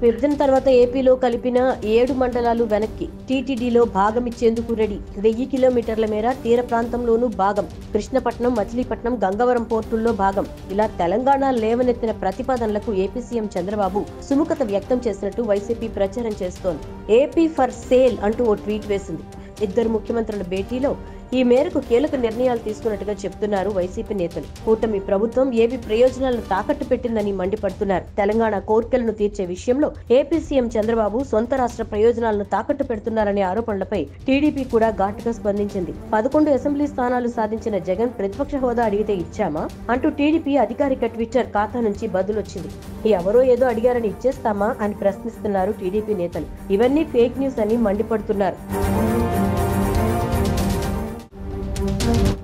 విభజన తర్వాత ఏపీలో కలిపిన 7 మండలాలు వెనక్కి, టీటీడీలో భాగమిచ్చేందుకు రెడీ. 1000 కిలోమీటర్ల మేర తీర ప్రాంతంలోనూ భాగం, కృష్ణపట్నం, మచిలీపట్నం, గంగవరం పోర్టుల్లో భాగం. ఇలా తెలంగాణ లేవనెత్తిన ప్రతిపాదనలకు ఏపీ సీఎం చంద్రబాబు సుముఖత వ్యక్తం చేసినట్టు వైసీపీ ప్రచారం చేస్తోంది. ఏపీ ఫర్ సేల్ అంటూ ఓ ట్వీట్ వేసింది. ఇద్దరు ముఖ్యమంత్రుల భేటీలో ఈ మేరకు కీలక నిర్ణయాలు తీసుకున్నట్టుగా చెప్తున్నారు వైసీపీ నేతలు. కూటమి ప్రభుత్వం ఏపీ ప్రయోజనాలను తాకట్టు పెట్టిందని మండిపడుతున్నారు. తెలంగాణ కోర్కెలను తీర్చే విషయంలో ఏపీ సీఎం చంద్రబాబు సొంత రాష్ట్ర ప్రయోజనాలను తాకట్టు పెడుతున్నారనే ఆరోపణలపై టీడీపీ కూడా ఘాటుగా స్పందించింది. 11 అసెంబ్లీ స్థానాలు సాధించిన జగన్ ప్రతిపక్ష హోదా అడిగితే ఇచ్చామా అంటూ టీడీపీ అధికారిక ట్విట్టర్ ఖాతా నుంచి బదులొచ్చింది. ఎవరో ఏదో అడిగారని ఇచ్చేస్తామా అని ప్రశ్నిస్తున్నారు టీడీపీ నేతలు. ఇవన్నీ ఫేక్ న్యూస్ అని మండిపడుతున్నారు.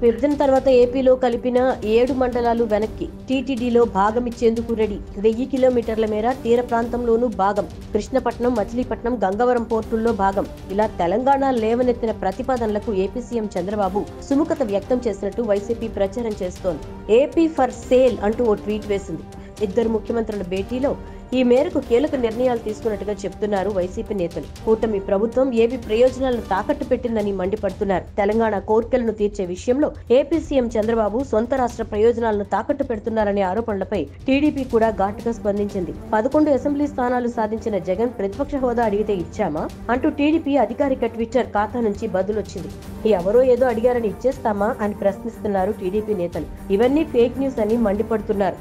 విభజన తర్వాత ఏపీలో కలిపిన 7 మండలాలు వెనక్కి, టీటీడీలో భాగమిచ్చేందుకు రెడీ. 1000 కిలోమీటర్ల మేర తీర ప్రాంతంలోనూ భాగం, కృష్ణపట్నం, మచిలీపట్నం, గంగవరం పోర్టుల్లో భాగం. ఇలా తెలంగాణ లేవనెత్తిన ప్రతిపాదనలకు ఏపీ సీఎం చంద్రబాబు సుముఖత వ్యక్తం చేసినట్టు వైసీపీ ప్రచారం చేస్తోంది. ఏపీ ఫర్ సేల్ అంటూ ఓ ట్వీట్ వేసింది. ఇద్దరు ముఖ్యమంత్రుల భేటీలో ఈ మేరకు కీలక నిర్ణయాలు తీసుకున్నట్టుగా చెప్తున్నారు వైసీపీ నేతలు. కూటమి ప్రభుత్వం ఏపీ ప్రయోజనాలను తాకట్టు పెట్టిందని మండిపడుతున్నారు. తెలంగాణ కోర్కెలను తీర్చే విషయంలో ఏపీ సీఎం చంద్రబాబు సొంత రాష్ట్ర ప్రయోజనాలను తాకట్టు పెడుతున్నారనే ఆరోపణలపై టీడీపీ కూడా ఘాటుగా స్పందించింది. 11 అసెంబ్లీ స్థానాలు సాధించిన జగన్ ప్రతిపక్ష హోదా అడిగితే ఇచ్చామా అంటూ టీడీపీ అధికారిక ట్విట్టర్ ఖాతా నుంచి బదులొచ్చింది. ఎవరో ఏదో అడిగారని ఇచ్చేస్తామా అని ప్రశ్నిస్తున్నారు టీడీపీ నేతలు. ఇవన్నీ ఫేక్ న్యూస్ అని మండిపడుతున్నారు.